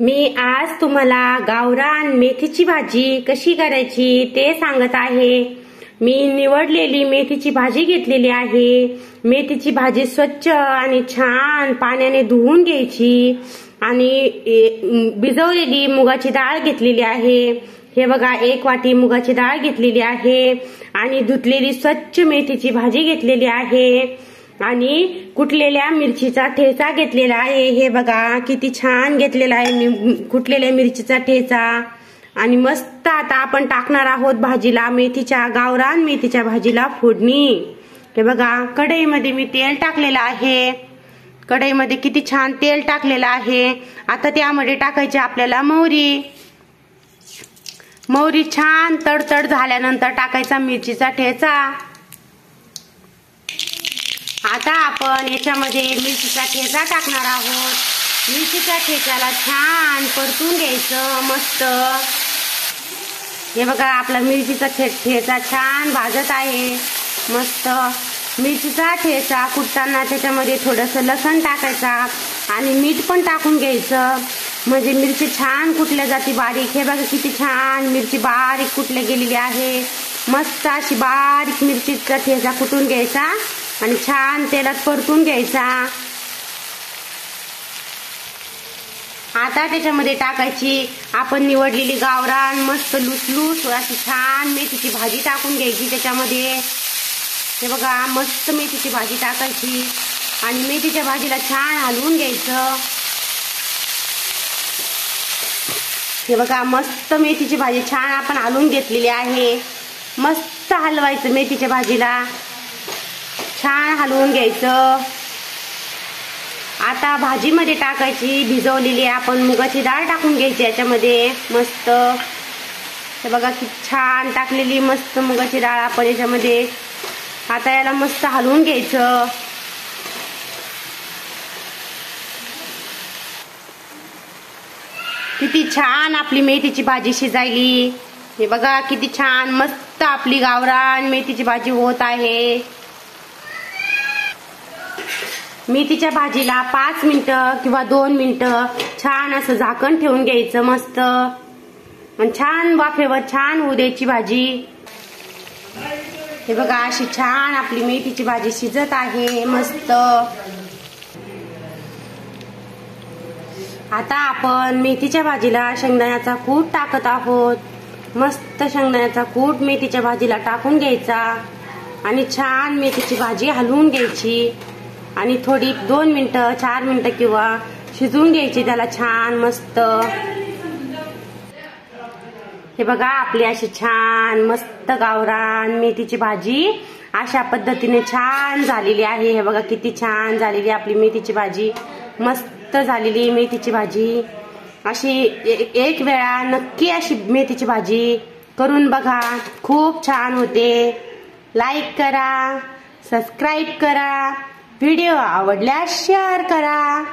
मी आज तुम्हाला गावरान मेथीची भाजी कशी करायची ते सांगत आहे। मी निवडलेली मेथीची भाजी घेतलेली आहे। मेथीची भाजी स्वच्छ आणि छान पाण्याने धुवून घ्यायची आणि भिजवलेली मुगाची डाळ घेतलेली आहे। हे बघा, 1 वाटी मुगाची डाळ घेतलेली आहे आणि धुतलेली स्वच्छ मेथीची भाजी घेतलेली आहे आणि कुटलेल्या मिरचीचा ठेचा घेतलेला आहे। हे बघा किती छान घेतलेला आहे कुटलेल्या मिरचीचा ठेचा। आणि मस्त आता आपण टाकणार आहोत भाजीला, गावरान मेथीच्या भाजीला फोडणी। हे बघा, कढईमध्ये मी तेल टाकलेलं आहे। कढईमध्ये किती छान तेल टाकलेलं आहे। आता त्यामध्ये टाकायची आपल्याला मोहरी। मोहरी छान तडतड झाल्यानंतर टाकायचा मिरचीचा ठेचा। आता आपण याच्यामध्ये मिरचीचा ठेचा टाकणार आहोत। मिरचीच्या ठेच्याला छान परतून घ्यायचं मस्त। हे बघा, आपला मिरचीचा ठेचा छान भाजत आहे मस्त। मिरचीचा ठेचा कुटताना त्याच्यामध्ये थोडंसं लसण टाकायचा आणि मीठ पण टाकून घ्यायचं, म्हणजे मिरची छान कुटल्या जाते बारीक। हे बघा किती छान मिरची बारीक कुटली गेलेली आहे। मस्त अशी बारीक मिरचीचा ठेचा कुटून घ्यायचा आणि छान तेलात परतून घ्यायचा। आता त्याच्यामध्ये टाकायची आपण निवडलेली गावरान मस्त लुसलुस अशी छान मेथीची भाजी टाकून घ्यायची त्याच्यामध्ये। हे बघा, मस्त मेथीची भाजी टाकायची आणि मेथीच्या भाजीला छान हलवून घ्यायचं। हे बघा, मस्त मेथीची भाजी छान आपण हलवून घेतलेली आहे। मस्त हलवायचं मेथीच्या भाजीला, छान हलवून घ्यायचं। आता भाजीमध्ये टाकायची भिजवलेली आपण मुगाची डाळ टाकून घ्यायची याच्यामध्ये मस्त। हे बघा किती छान टाकलेली मस्त मुगाची डाळ आपण याच्यामध्ये। आता याला मस्त हलवून घ्यायचं। किती छान आपली मेथीची भाजी शिजायली। हे बघा किती छान मस्त आपली गावरान मेथीची भाजी होत आहे। मेथीच्या भाजीला 5 मिनिटं किंवा 2 मिनिटं छान असं झाकण ठेवून घ्यायचं मस्त आणि छान वाफेवर छान होऊ द्यायची भाजी। हे बघा, अशी छान आपली मेथीची भाजी शिजत आहे मस्त। आता आपण मेथीच्या भाजीला शेंगदाण्याचा कूट टाकत आहोत। मस्त शेंगदाण्याचा कूट मेथीच्या भाजीला टाकून घ्यायचा आणि छान मेथीची भाजी हलवून घ्यायची आणि थोडी 2 मिनिटं 4 मिनिटं किंवा शिजवून घ्यायची त्याला छान मस्त। हे बघा, आपली अशी छान मस्त गावरान मेथीची भाजी अशा पद्धतीने छान झालेली आहे। हे बघा किती छान झालेली आपली मेथीची भाजी, मस्त झालेली मेथीची भाजी। अशी एक वेळा नक्की अशी मेथीची भाजी करून बघा, खूप छान होते। लाईक करा, सबस्क्राईब करा, व्हिडिओ आवडल्यास शेअर करा।